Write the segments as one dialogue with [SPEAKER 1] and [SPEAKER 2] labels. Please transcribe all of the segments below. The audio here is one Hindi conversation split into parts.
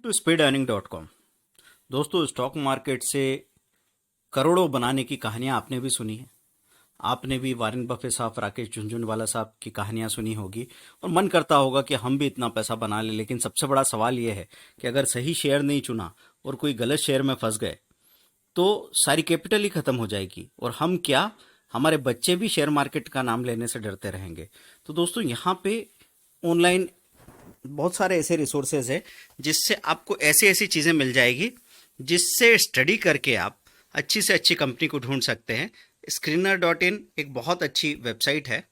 [SPEAKER 1] To speedearning.com। दोस्तों, स्टॉक मार्केट से करोड़ों बनाने की कहानियां आपने भी सुनी है। आपने भी वॉरेन बफे साहब, राकेश झुनझुनवाला साहब की कहानियां सुनी होगी और मन करता होगा कि हम भी इतना पैसा बना लें। लेकिन सबसे बड़ा सवाल यह है कि अगर सही शेयर नहीं चुना और कोई गलत शेयर में फंस गए तो सारी कैपिटल ही खत्म हो जाएगी और हम क्या, हमारे बच्चे भी शेयर मार्केट का नाम लेने से डरते रहेंगे। तो दोस्तों, यहाँ पे ऑनलाइन बहुत सारे ऐसे रिसोर्सेज है जिससे आपको ऐसी ऐसी चीज़ें मिल जाएगी जिससे स्टडी करके आप अच्छी से अच्छी कंपनी को ढूंढ सकते हैं। screener.in एक बहुत अच्छी वेबसाइट है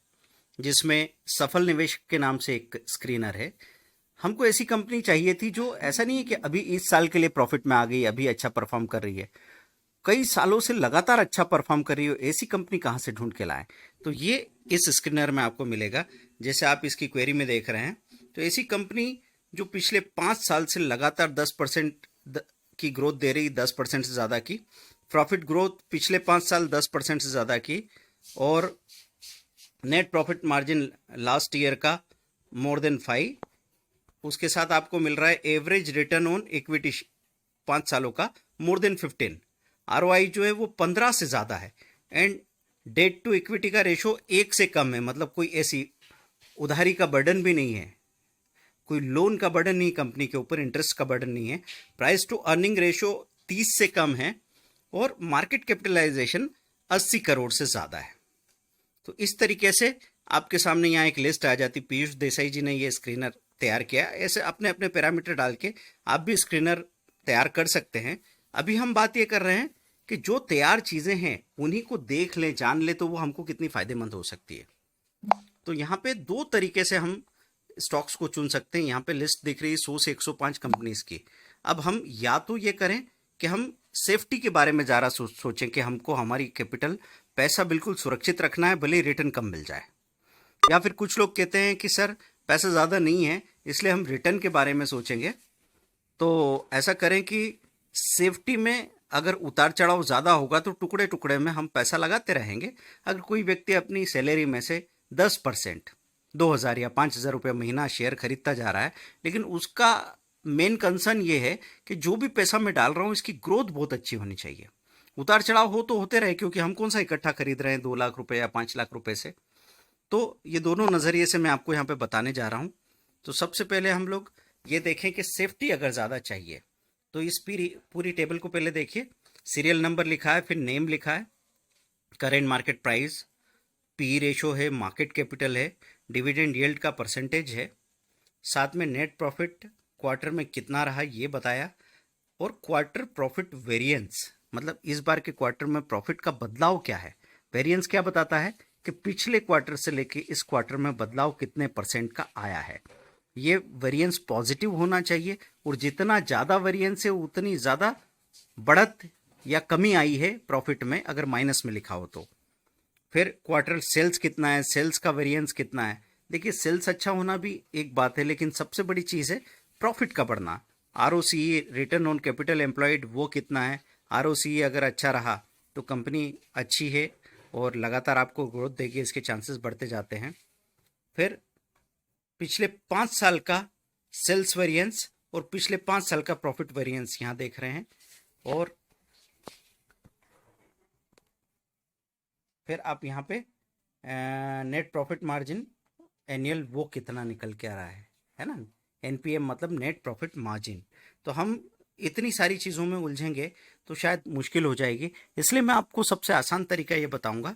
[SPEAKER 1] जिसमें सफल निवेश के नाम से एक स्क्रीनर है। हमको ऐसी कंपनी चाहिए थी जो ऐसा नहीं है कि अभी इस साल के लिए प्रॉफिट में आ गई, अभी अच्छा परफॉर्म कर रही है, कई सालों से लगातार अच्छा परफॉर्म कर रही हो। ऐसी कंपनी कहाँ से ढूंढ के लाएं? तो ये इस स्क्रीनर में आपको मिलेगा। जैसे आप इसकी क्वेरी में देख रहे हैं, तो ऐसी कंपनी जो पिछले 5 साल से लगातार 10% की ग्रोथ दे रही, 10% से ज़्यादा की प्रॉफिट ग्रोथ पिछले 5 साल 10% से ज़्यादा की, और net profit margin last year का मोर देन 5। उसके साथ आपको मिल रहा है एवरेज रिटर्न ऑन इक्विटी 5 सालों का मोर देन 15। आरओआई जो है वो 15 से ज़्यादा है एंड डेट टू इक्विटी का रेशो 1 से कम है। मतलब कोई ऐसी उधारी का बर्डन भी नहीं है, कोई लोन का बर्डन नहीं कंपनी के ऊपर, इंटरेस्ट का बर्डन नहीं है। प्राइस टू अर्निंग रेशो 30 से कम है और मार्केट कैपिटलाइजेशन 80 करोड़ से ज़्यादा है। तो इस तरीके से आपके सामने यहाँ एक लिस्ट आ जाती। पीयूष देसाई जी ने ये स्क्रीनर तैयार किया। ऐसे अपने अपने पैरामीटर डाल के आप भी स्क्रीनर तैयार कर सकते हैं। अभी हम बात ये कर रहे हैं कि जो तैयार चीज़ें हैं उन्हीं को देख लें, जान ले, तो वो हमको कितनी फायदेमंद हो सकती है। तो यहाँ पे 2 तरीके से हम स्टॉक्स को चुन सकते हैं। यहाँ पे लिस्ट दिख रही है 100 से 105 कंपनीज की। अब हम या तो ये करें कि हम सेफ्टी के बारे में ज़्यादा सोचें कि हमको हमारी कैपिटल, पैसा बिल्कुल सुरक्षित रखना है, भले रिटर्न कम मिल जाए। या फिर कुछ लोग कहते हैं कि सर पैसा ज़्यादा नहीं है इसलिए हम रिटर्न के बारे में सोचेंगे। तो ऐसा करें कि सेफ्टी में अगर उतार चढ़ाव ज़्यादा होगा तो टुकड़े टुकड़े में हम पैसा लगाते रहेंगे। अगर कोई व्यक्ति अपनी सैलरी में से 10%, 2,000 या 5,000 रुपये महीना शेयर खरीदता जा रहा है, लेकिन उसका मेन कंसर्न ये है कि जो भी पैसा मैं डाल रहा हूँ इसकी ग्रोथ बहुत अच्छी होनी चाहिए। उतार चढ़ाव हो तो होते रहे, क्योंकि हम कौन सा इकट्ठा खरीद रहे हैं 2 लाख रुपए या 5 लाख रुपए से। तो ये दोनों नज़रिए से मैं आपको यहाँ पे बताने जा रहा हूँ। तो सबसे पहले हम लोग ये देखें कि सेफ्टी अगर ज़्यादा चाहिए तो इस पूरी टेबल को पहले देखिए। सीरियल नंबर लिखा है, फिर नेम लिखा है, current market price, P ratio है, मार्केट कैपिटल है, डिविडेंड यील्ड का परसेंटेज है, साथ में नेट प्रॉफिट क्वार्टर में कितना रहा ये बताया, और क्वार्टर प्रॉफिट वेरिएंस, मतलब इस बार के क्वार्टर में प्रॉफिट का बदलाव क्या है। वेरिएंस क्या बताता है कि पिछले क्वार्टर से लेके इस क्वार्टर में बदलाव कितने % का आया है। ये वेरिएंस पॉजिटिव होना चाहिए और जितना ज़्यादा वेरिएंस है उतनी ज़्यादा बढ़त या कमी आई है प्रॉफिट में, अगर माइनस में लिखा हो तो। फिर क्वार्टर सेल्स कितना है, सेल्स का वेरिएंस कितना है। देखिए, सेल्स अच्छा होना भी एक बात है, लेकिन सबसे बड़ी चीज़ है प्रॉफिट का बढ़ना। ROCE, return on capital employed, वो कितना है। आरओसीई अगर अच्छा रहा तो कंपनी अच्छी है और लगातार आपको ग्रोथ देगी, इसके चांसेस बढ़ते जाते हैं। फिर पिछले 5 साल का सेल्स वेरिएंस और पिछले 5 साल का प्रॉफिट वेरिएंस यहाँ देख रहे हैं। और फिर आप यहाँ पे नेट प्रॉफिट मार्जिन एनुअल वो कितना निकल के आ रहा है ना। एनपीएम मतलब नेट प्रॉफिट मार्जिन। तो हम इतनी सारी चीज़ों में उलझेंगे तो शायद मुश्किल हो जाएगी, इसलिए मैं आपको सबसे आसान तरीका ये बताऊंगा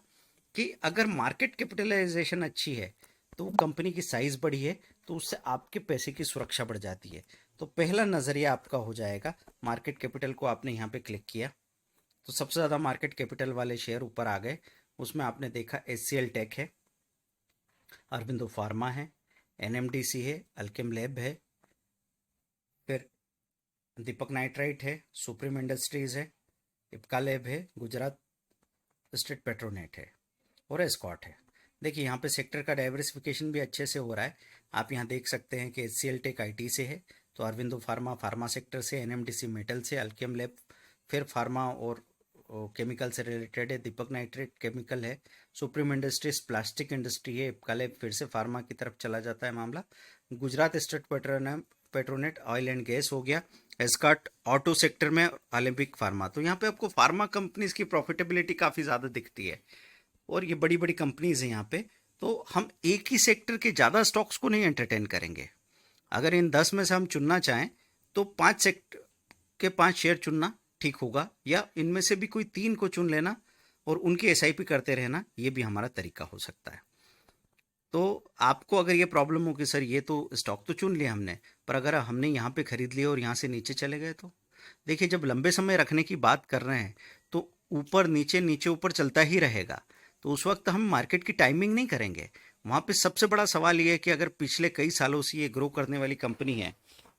[SPEAKER 1] कि अगर मार्केट कैपिटलाइजेशन अच्छी है तो कंपनी की साइज़ बड़ी है तो उससे आपके पैसे की सुरक्षा बढ़ जाती है। तो पहला नज़रिया आपका हो जाएगा, मार्केट कैपिटल को आपने यहाँ पे क्लिक किया तो सबसे ज़्यादा मार्केट कैपिटल वाले शेयर ऊपर आ गए। उसमें आपने देखा HCL टेक है, अरविंदो फार्मा है, NMDC है, अल्केम लैब है, फिर दीपक नाइट्राइट है, सुप्रीम इंडस्ट्रीज़ है, इप्का लैब है, गुजरात स्टेट पेट्रोनेट है और एस्कॉट है। देखिए, यहाँ पे सेक्टर का डाइवर्सिफिकेशन भी अच्छे से हो रहा है। आप यहाँ देख सकते हैं कि HCL टेक IT से है, तो अरविंदो फार्मा सेक्टर से, NMDC मेटल से, अल्केम लैब फिर फार्मा और केमिकल से रिलेटेड है, दीपक नाइट्रेट केमिकल है, सुप्रीम इंडस्ट्रीज प्लास्टिक इंडस्ट्री है, इप्का लैब फिर से फार्मा की तरफ चला जाता है मामला, Gujarat state Petronet oil and gas हो गया, एस्कॉर्ट ऑटो सेक्टर में, ओलंपिक फार्मा। तो यहाँ पे आपको फार्मा कंपनीज की प्रॉफिटेबिलिटी काफ़ी ज़्यादा दिखती है और ये बड़ी बड़ी कंपनीज हैं यहाँ पे। तो हम एक ही सेक्टर के ज़्यादा स्टॉक्स को नहीं एंटरटेन करेंगे। अगर इन 10 में से हम चुनना चाहें तो 5 सेक्टर के 5 शेयर चुनना ठीक होगा, या इनमें से भी कोई 3 को चुन लेना और उनकी एसआईपी करते रहना, ये भी हमारा तरीका हो सकता है। तो आपको अगर ये प्रॉब्लम हो कि सर ये तो स्टॉक तो चुन लिया हमने, पर अगर हमने यहाँ पे खरीद लिया और यहाँ से नीचे चले गए तो देखिए, जब लंबे समय रखने की बात कर रहे हैं तो ऊपर नीचे नीचे ऊपर चलता ही रहेगा। तो उस वक्त हम मार्केट की टाइमिंग नहीं करेंगे। वहाँ पे सबसे बड़ा सवाल ये है कि अगर पिछले कई सालों से ये ग्रो करने वाली कंपनी है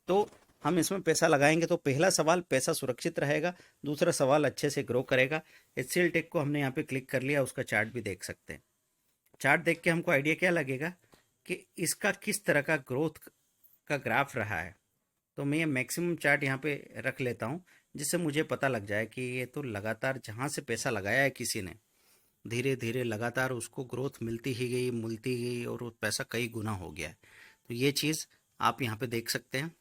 [SPEAKER 1] तो हम इसमें पैसा लगाएंगे तो पहला सवाल पैसा सुरक्षित रहेगा, दूसरा सवाल अच्छे से ग्रो करेगा। एचसीएल टेक को हमने यहाँ पे क्लिक कर लिया, उसका चार्ट भी देख सकते हैं। चार्ट देख के हमको आइडिया क्या लगेगा कि इसका किस तरह का ग्रोथ का ग्राफ रहा है। तो मैं ये मैक्सिमम चार्ट यहाँ पे रख लेता हूँ जिससे मुझे पता लग जाए कि ये तो लगातार जहाँ से पैसा लगाया है किसी ने, धीरे धीरे लगातार उसको ग्रोथ मिलती गई और वो पैसा कई गुना हो गया है। तो ये चीज़ आप यहाँ पे देख सकते हैं।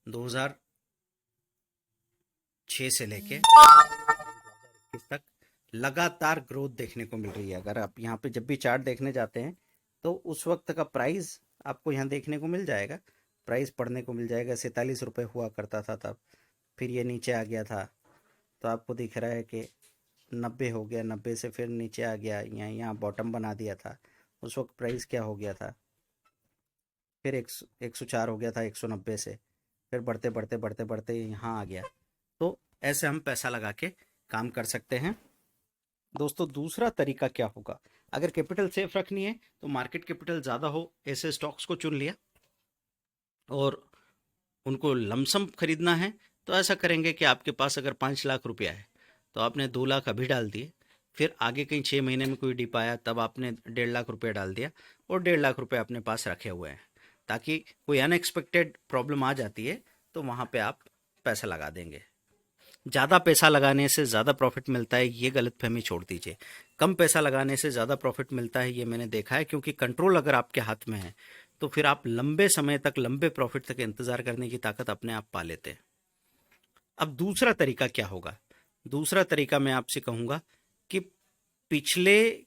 [SPEAKER 1] 2006 से लेके 2021 तक लगातार ग्रोथ देखने को मिल रही है। अगर आप यहाँ पे जब भी चार्ट देखने जाते हैं तो उस वक्त का प्राइस आपको यहाँ देखने को मिल जाएगा, प्राइस पढ़ने को मिल जाएगा। 47 रुपये हुआ करता था तब, फिर ये नीचे आ गया था तो आपको दिख रहा है कि 90 हो गया, 90 से फिर नीचे आ गया, यहाँ बॉटम बना दिया था। उस वक्त प्राइस क्या हो गया था, फिर 104 हो गया था 190 से, फिर बढ़ते बढ़ते बढ़ते बढ़ते यहाँ आ गया। तो ऐसे हम पैसा लगा के काम कर सकते हैं। दोस्तों दूसरा तरीका क्या होगा, अगर कैपिटल सेफ रखनी है तो मार्केट कैपिटल ज़्यादा हो ऐसे स्टॉक्स को चुन लिया और उनको लमसम खरीदना है तो ऐसा करेंगे कि आपके पास अगर 5 लाख रुपया है तो आपने 2 लाख अभी डाल दिए, फिर आगे कहीं 6 महीने में कोई डिप आया तब आपने 1.5 लाख रुपया डाल दिया और 1.5 लाख रुपये अपने पास रखे हुए हैं, ताकि कोई अनएक्सपेक्टेड प्रॉब्लम आ जाती है तो वहाँ पे आप पैसा लगा देंगे। ज़्यादा पैसा लगाने से ज़्यादा प्रॉफिट मिलता है, ये गलतफहमी छोड़ दीजिए। कम पैसा लगाने से ज़्यादा प्रॉफिट मिलता है, ये मैंने देखा है, क्योंकि कंट्रोल अगर आपके हाथ में है तो फिर आप लंबे समय तक, लंबे प्रॉफिट तक इंतज़ार करने की ताकत अपने आप पा लेते हैं। अब दूसरा तरीका क्या होगा, दूसरा तरीका मैं आपसे कहूँगा कि पिछले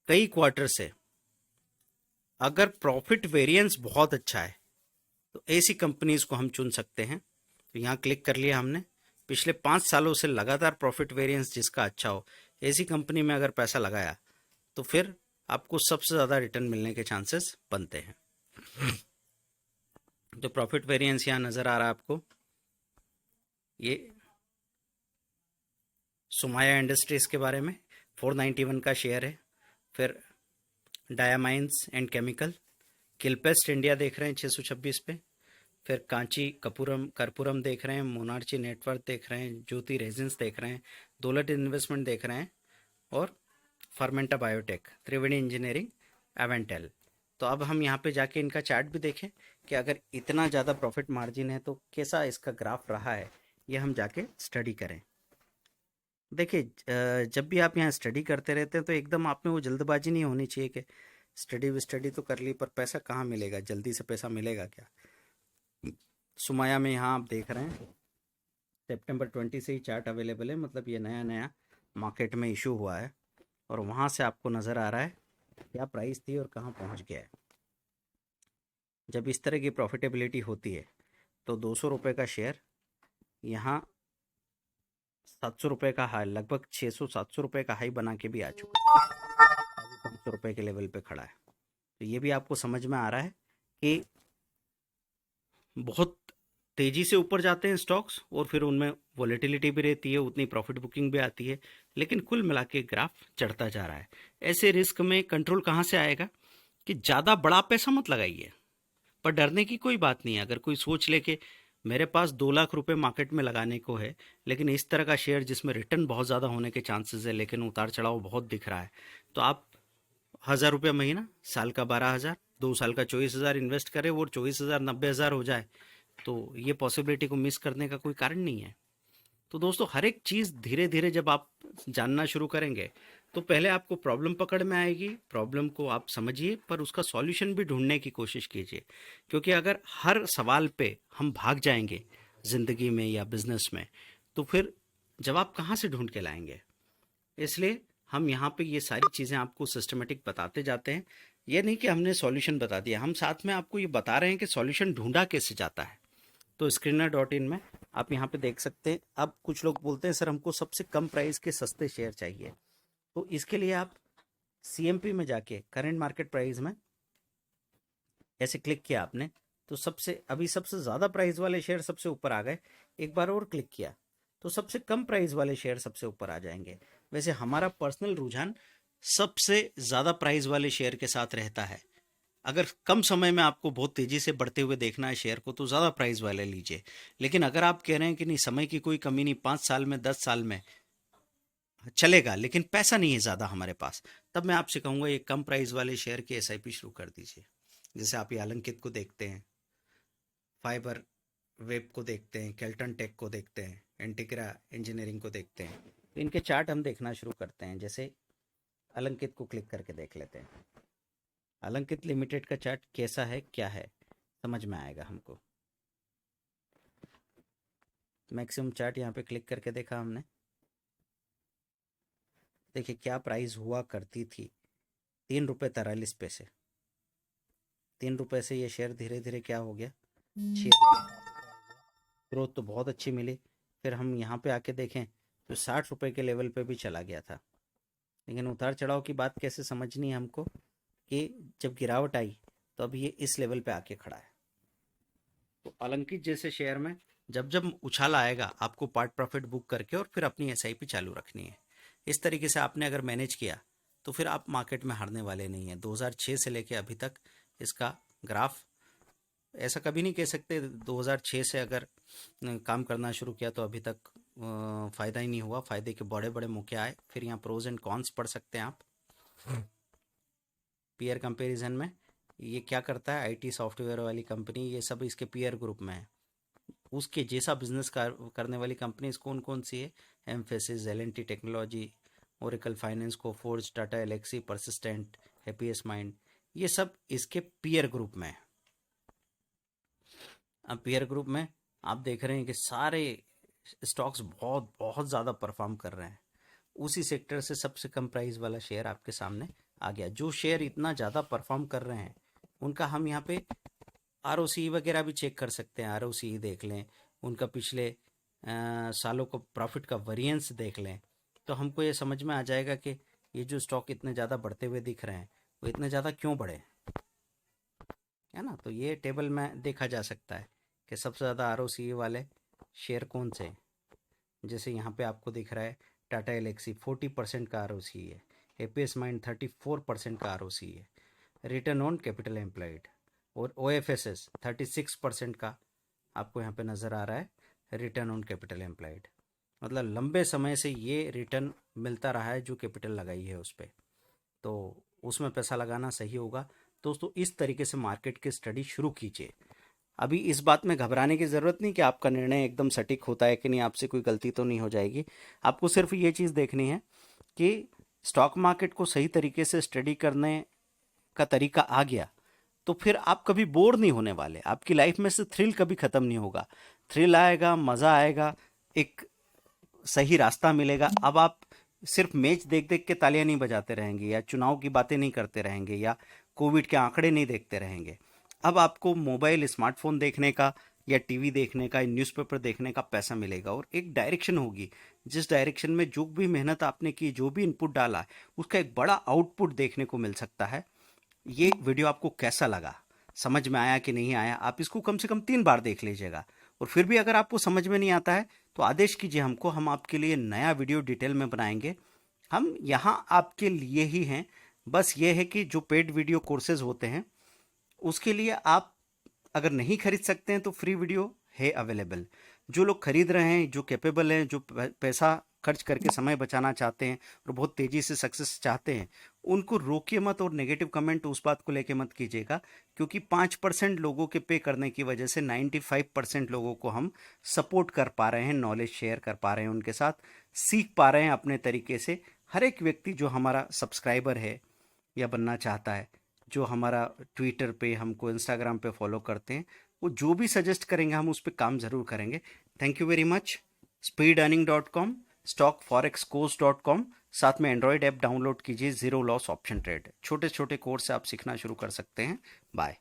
[SPEAKER 1] कई क्वार्टर से अगर प्रॉफिट वेरिएंस बहुत अच्छा है तो ऐसी कंपनीज को हम चुन सकते हैं। तो यहाँ क्लिक कर लिया हमने, पिछले 5 सालों से लगातार प्रॉफिट वेरिएंस जिसका अच्छा हो, ऐसी कंपनी में अगर पैसा लगाया तो फिर आपको सबसे ज़्यादा रिटर्न मिलने के चांसेस बनते हैं। तो प्रॉफिट वेरिएंस यहाँ नज़र आ रहा है आपको, ये सुमाया इंडस्ट्रीज के बारे में 491 का शेयर है। फिर डायामाइंस एंड केमिकल, किलपेस्ट इंडिया देख रहे हैं 626 पे, फिर कांची कर्पूरम देख रहे हैं, मोनार्ची नेटवर्क देख रहे हैं, ज्योति रेजिन्स देख रहे हैं, दौलत इन्वेस्टमेंट देख रहे हैं और फर्मेंटा बायोटेक, त्रिवेणी इंजीनियरिंग, एवेंटेल। तो अब हम यहाँ पे जाके इनका चार्ट भी देखें कि अगर इतना ज़्यादा प्रॉफिट मार्जिन है तो कैसा इसका ग्राफ रहा है, ये हम जाके स्टडी करें। देखिए, जब भी आप यहाँ स्टडी करते रहते हैं तो एकदम आप में वो जल्दबाजी नहीं होनी चाहिए कि स्टडी तो कर ली पर पैसा कहाँ मिलेगा, जल्दी से पैसा मिलेगा क्या। सुमाया में यहाँ आप देख रहे हैं सितंबर 20 से ही चार्ट अवेलेबल है, मतलब ये नया नया मार्केट में इशू हुआ है और वहाँ से आपको नज़र आ रहा है क्या प्राइस थी और कहाँ पहुँच गया है। जब इस तरह की प्रॉफिटेबिलिटी होती है तो 200 रुपये का शेयर यहाँ 700 रुपये का हाई, लगभग 600-700 रुपये का हाई बना के भी आ चुका है, 500 रुपये के लेवल पे खड़ा है। तो ये भी आपको समझ में आ रहा है कि बहुत तेज़ी से ऊपर जाते हैं स्टॉक्स और फिर उनमें वॉलेटिलिटी भी रहती है, उतनी प्रॉफिट बुकिंग भी आती है, लेकिन कुल मिला के ग्राफ चढ़ता जा रहा है। ऐसे रिस्क में कंट्रोल कहाँ से आएगा कि ज़्यादा बड़ा पैसा मत लगाइए, पर डरने की कोई बात नहीं है। अगर कोई सोच ले कि मेरे पास 2 लाख रुपए मार्केट में लगाने को है, लेकिन इस तरह का शेयर जिसमें रिटर्न बहुत ज़्यादा होने के चांसेस है लेकिन उतार चढ़ाव बहुत दिख रहा है, तो आप 1,000 रुपये महीना, साल का 12,000, 2 साल का 24,000 इन्वेस्ट करें, वो 24,000 90,000 हो जाए, तो ये पॉसिबिलिटी को मिस करने का कोई कारण नहीं है। तो दोस्तों हर एक चीज़ धीरे धीरे जब आप जानना शुरू करेंगे तो पहले आपको प्रॉब्लम पकड़ में आएगी, प्रॉब्लम को आप समझिए, पर उसका सॉल्यूशन भी ढूंढने की कोशिश कीजिए। क्योंकि अगर हर सवाल पे हम भाग जाएंगे ज़िंदगी में या बिजनेस में, तो फिर जवाब कहाँ से ढूंढ के लाएंगे। इसलिए हम यहाँ पे ये सारी चीज़ें आपको सिस्टमेटिक बताते जाते हैं। ये नहीं कि हमने सॉल्यूशन बता दिया, हम साथ में आपको ये बता रहे हैं कि सॉल्यूशन ढूंढा कैसे जाता है। तो स्क्रीनर.इन में आप यहाँ पे देख सकते हैं। अब कुछ लोग बोलते हैं सर हमको सबसे कम प्राइस के सस्ते शेयर चाहिए, तो इसके लिए आप CMP में जाके करंट मार्केट प्राइस में ऐसे क्लिक किया आपने, तो सबसे ज़्यादा प्राइस वाले शेयर सबसे ऊपर आ गए। एक बार और क्लिक किया तो सबसे कम प्राइस वाले शेयर सबसे ऊपर आ जाएंगे। वैसे हमारा पर्सनल रुझान सबसे ज़्यादा प्राइस वाले शेयर के साथ रहता है। अगर कम समय में आपको बहुत तेज़ी से बढ़ते हुए देखना है शेयर को, तो ज़्यादा प्राइस वाले लीजिए। लेकिन अगर आप कह रहे हैं कि नहीं, समय की कोई कमी नहीं, 5 साल में 10 साल में चलेगा, लेकिन पैसा नहीं है ज़्यादा हमारे पास, तब मैं आपसे कहूँगा ये कम प्राइस वाले शेयर की SIP शुरू कर दीजिए। जैसे आप ये अलंकित को देखते हैं, फाइबर वेब को देखते हैं, केल्टन टेक को देखते हैं, एंटीग्रा इंजीनियरिंग को देखते हैं। तो इनके चार्ट हम देखना शुरू करते हैं। जैसे अलंकित को क्लिक करके देख लेते हैं। अलंकित लिमिटेड का चार्ट कैसा है, क्या है, समझ में आएगा हमको। मैक्सिमम चार्ट यहाँ पे क्लिक करके देखा हमने। देखिए क्या प्राइस हुआ करती थी, 3 रुपये 43 पैसे। 3 रुपये से ये शेयर धीरे धीरे क्या हो गया, 6 रुपये। ग्रोथ तो बहुत अच्छी मिली। फिर हम यहाँ पे आके देखें तो 60 रुपये के लेवल पे भी चला गया था। लेकिन उतार चढ़ाव की बात कैसे समझनी है हमको, कि जब गिरावट आई तो अब ये इस लेवल पे आके खड़ा है। तो अलंकित जैसे शेयर में जब जब उछाल आएगा, आपको पार्ट प्रॉफिट बुक करके और फिर अपनी SIP चालू रखनी है। इस तरीके से आपने अगर मैनेज किया तो फिर आप मार्केट में हारने वाले नहीं हैं। 2006 से लेके अभी तक इसका ग्राफ, ऐसा कभी नहीं कह सकते 2006 से अगर काम करना शुरू किया तो अभी तक फ़ायदा ही नहीं हुआ। फ़ायदे के बड़े बड़े मौके आए। फिर यहाँ प्रोज एंड कॉन्स पढ़ सकते हैं आप। पीयर कंपैरिजन में ये क्या करता है, IT सॉफ्टवेयर वाली कंपनी, ये सब इसके पीयर ग्रुप में है। उसके जैसा बिजनेस करने वाली कंपनी कौन कौन सी है, Mphasis, L&T technology, Oracle finance, Coforge, Tata Elxsi, Persistent, Happiest Mind, ये सब इसके पीयर ग्रुप में है। अब पीयर ग्रुप में आप देख रहे हैं कि सारे स्टॉक्स बहुत बहुत ज़्यादा परफॉर्म कर रहे हैं। उसी सेक्टर से सबसे कम प्राइस वाला शेयर आपके सामने आ गया। जो शेयर इतना ज़्यादा परफॉर्म कर रहे हैं उनका हम यहाँ पे ROCE वगैरह भी चेक कर सकते हैं। ROCE देख लें, उनका पिछले सालों को प्रॉफिट का वेरिएंस देख लें, तो हमको ये समझ में आ जाएगा कि ये जो स्टॉक इतने ज़्यादा बढ़ते हुए दिख रहे हैं वो इतने ज़्यादा क्यों बढ़े, है ना। तो ये टेबल में देखा जा सकता है कि सबसे ज़्यादा ROCE वाले शेयर कौन से हैं। जैसे यहाँ पे आपको दिख रहा है टाटा एलेक्सी 40% का ROCE है, हैप्पीएस्ट माइंड 34% का ROCE है, रिटर्न ऑन कैपिटल एम्प्लॉयड, और OFSS 36% का आपको यहाँ पे नज़र आ रहा है, रिटर्न ऑन कैपिटल एम्प्लॉयड। मतलब लंबे समय से ये रिटर्न मिलता रहा है जो कैपिटल लगाई है उस पर, तो उसमें पैसा लगाना सही होगा। दोस्तों इस तरीके से मार्केट की स्टडी शुरू कीजिए। अभी इस बात में घबराने की ज़रूरत नहीं कि आपका निर्णय एकदम सटीक होता है कि नहीं, आपसे कोई गलती तो नहीं हो जाएगी। आपको सिर्फ ये चीज़ देखनी है कि स्टॉक मार्केट को सही तरीके से स्टडी करने का तरीका आ गया तो फिर आप कभी बोर नहीं होने वाले। आपकी लाइफ में से थ्रिल कभी ख़त्म नहीं होगा। थ्रिल आएगा, मज़ा आएगा, एक सही रास्ता मिलेगा। अब आप सिर्फ मैच देख देख के तालियां नहीं बजाते रहेंगे, या चुनाव की बातें नहीं करते रहेंगे, या कोविड के आंकड़े नहीं देखते रहेंगे। अब आपको मोबाइल, स्मार्टफोन देखने का, या टीवी देखने का, न्यूज़पेपर देखने का पैसा मिलेगा, और एक डायरेक्शन होगी जिस डायरेक्शन में जो भी मेहनत आपने की, जो भी इनपुट डाला, उसका एक बड़ा आउटपुट देखने को मिल सकता है। ये वीडियो आपको कैसा लगा, समझ में आया कि नहीं आया, आप इसको कम से कम 3 बार देख लीजिएगा। और फिर भी अगर आपको समझ में नहीं आता है तो आदेश कीजिए हमको, हम आपके लिए नया वीडियो डिटेल में बनाएंगे। हम यहाँ आपके लिए ही हैं। बस ये है कि जो पेड वीडियो कोर्सेज होते हैं उसके लिए आप अगर नहीं खरीद सकते हैं तो फ्री वीडियो है अवेलेबल। जो लोग खरीद रहे हैं, जो कैपेबल हैं, जो पैसा खर्च करके समय बचाना चाहते हैं और बहुत तेज़ी से सक्सेस चाहते हैं, उनको रोकिए मत और नेगेटिव कमेंट उस बात को लेके मत कीजिएगा, क्योंकि 5% लोगों के पे करने की वजह से 95% लोगों को हम सपोर्ट कर पा रहे हैं, नॉलेज शेयर कर पा रहे हैं, उनके साथ सीख पा रहे हैं अपने तरीके से। हर एक व्यक्ति जो हमारा सब्सक्राइबर है या बनना चाहता है, जो हमारा ट्विटर पे हमको इंस्टाग्राम पे फॉलो करते हैं, वो जो भी सजेस्ट करेंगे हम उस पर काम ज़रूर करेंगे। Thank you very much. speedearning.com, stockforexcourse.com, साथ में एंड्रॉयड ऐप डाउनलोड कीजिए, जीरो लॉस ऑप्शन ट्रेड, छोटे छोटे कोर्स से आप सीखना शुरू कर सकते हैं। बाय।